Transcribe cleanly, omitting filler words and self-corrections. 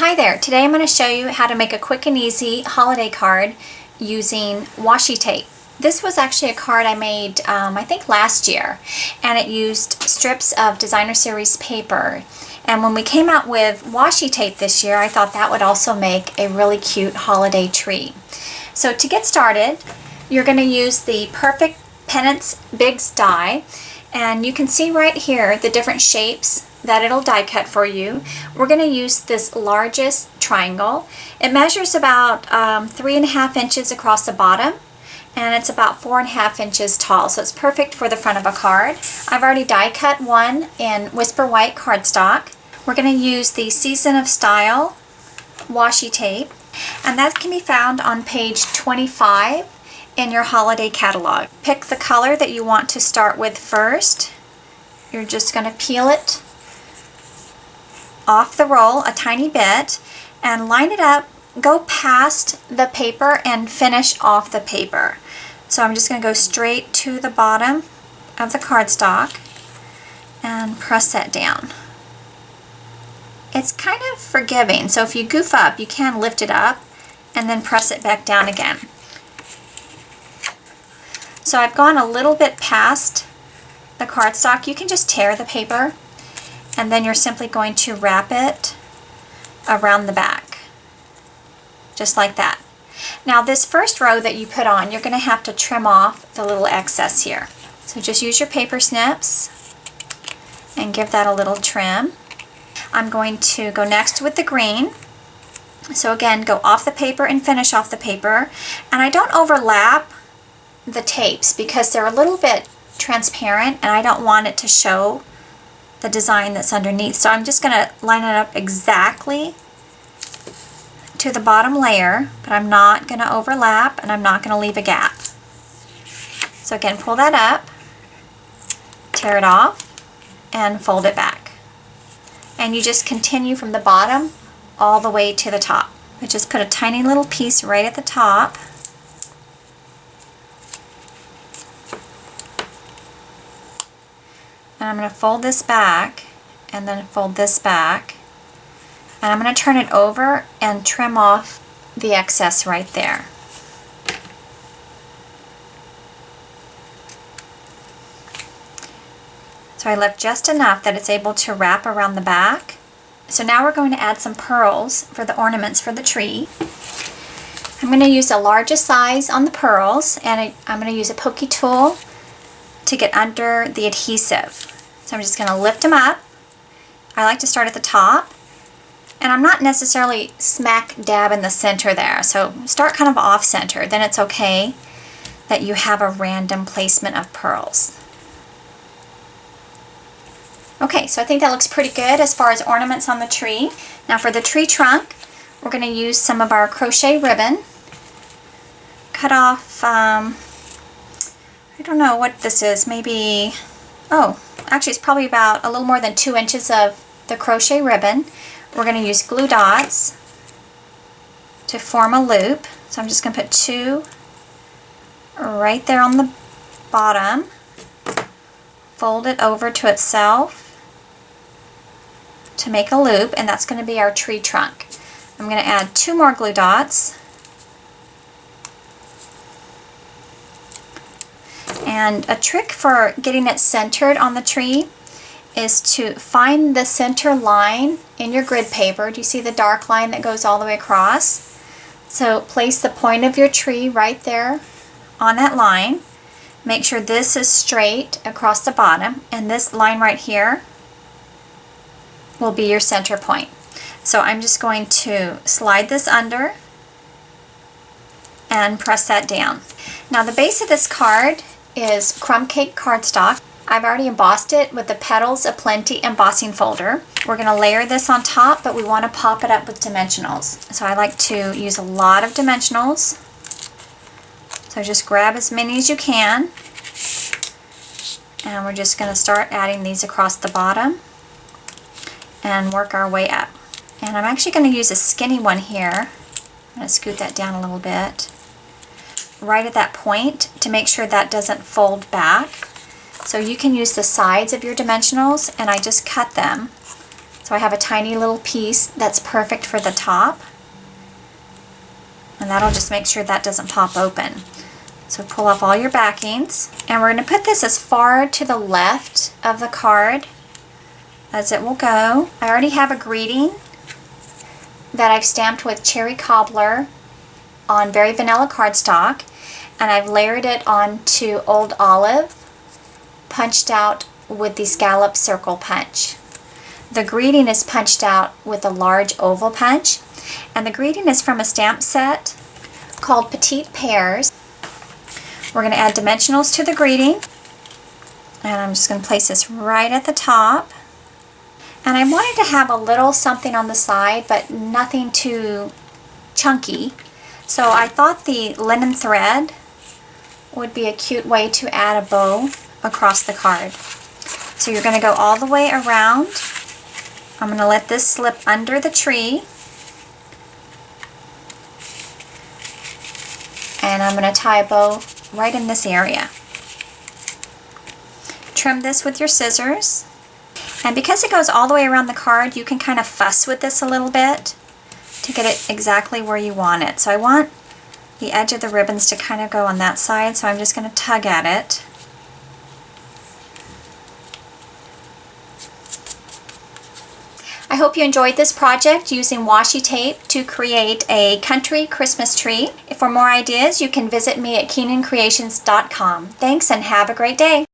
Hi there, today I'm going to show you how to make a quick and easy holiday card using washi tape. This was actually a card I made I think last year, and it used strips of designer series paper. And when we came out with washi tape this year, I thought that would also make a really cute holiday tree. So to get started, you're going to use the Perfect Pennants Bigs die, and you can see right here the different shapes that it'll die cut for you. We're going to use this largest triangle. It measures about 3.5 inches across the bottom, and it's about 4.5 inches tall, so it's perfect for the front of a card. I've already die cut one in Whisper White cardstock. We're going to use the Season of Style washi tape, and that can be found on page 25 in your holiday catalog. Pick the color that you want to start with first. You're just going to peel it off the roll a tiny bit and line it up, go past the paper and finish off the paper. So I'm just going to go straight to the bottom of the cardstock and press that down. It's kind of forgiving, so if you goof up, you can lift it up and then press it back down again. So I've gone a little bit past the cardstock. You can just tear the paper, and then you're simply going to wrap it around the back, just like that. Now this first row that you put on, you're going to have to trim off the little excess here. So just use your paper snips and give that a little trim. I'm going to go next with the green. So again, go off the paper and finish off the paper. And I don't overlap the tapes because they're a little bit transparent and I don't want it to show the design that's underneath. So I'm just going to line it up exactly to the bottom layer, but I'm not going to overlap and I'm not going to leave a gap. So again, pull that up, tear it off, and fold it back. And you just continue from the bottom all the way to the top. I just put a tiny little piece right at the top. And I'm going to fold this back and then fold this back. And I'm going to turn it over and trim off the excess right there. So I left just enough that it's able to wrap around the back. So now we're going to add some pearls for the ornaments for the tree. I'm going to use the largest size on the pearls, and I'm going to use a pokey tool to get under the adhesive. So I'm just going to lift them up. I like to start at the top, and I'm not necessarily smack dab in the center there, so start kind of off center, then it's okay that you have a random placement of pearls. Okay, so I think that looks pretty good as far as ornaments on the tree. Now for the tree trunk, we're going to use some of our crochet ribbon. Cut off, I don't know what this is, maybe, oh, actually it's probably about a little more than 2 inches of the crochet ribbon. We're going to use glue dots to form a loop. So I'm just going to put 2 right there on the bottom, fold it over to itself to make a loop, and that's going to be our tree trunk. I'm going to add 2 more glue dots. And a trick for getting it centered on the tree is to find the center line in your grid paper. Do you see the dark line that goes all the way across? So place the point of your tree right there on that line. Make sure this is straight across the bottom, and this line right here will be your center point. So I'm just going to slide this under and press that down. Now the base of this card is crumb cake cardstock. I've already embossed it with the Petals of Plenty embossing folder. We're going to layer this on top, but we want to pop it up with dimensionals. So I like to use a lot of dimensionals. So just grab as many as you can. And we're just going to start adding these across the bottom and work our way up. And I'm actually going to use a skinny one here. I'm going to scoot that down a little bit, right at that point, to make sure that doesn't fold back. So you can use the sides of your dimensionals, and I just cut them So I have a tiny little piece that's perfect for the top. And that'll just make sure that doesn't pop open. So pull off all your backings. And we're going to put this as far to the left of the card as it will go. I already have a greeting that I've stamped with Cherry Cobbler on Very Vanilla cardstock. And I've layered it onto Old Olive, punched out with the scallop circle punch. The greeting is punched out with a large oval punch. And the greeting is from a stamp set called Petite Pears. We're going to add dimensionals to the greeting. And I'm just going to place this right at the top. And I wanted to have a little something on the side, but nothing too chunky. So I thought the linen thread would be a cute way to add a bow across the card. So you're going to go all the way around. I'm going to let this slip under the tree. And I'm going to tie a bow right in this area. Trim this with your scissors. And because it goes all the way around the card, you can kind of fuss with this a little bit to get it exactly where you want it. So I want the edge of the ribbons to kind of go on that side, so I'm just going to tug at it. I hope you enjoyed this project using washi tape to create a country Christmas tree. For more ideas, you can visit me at KeenanCreations.com. Thanks and have a great day.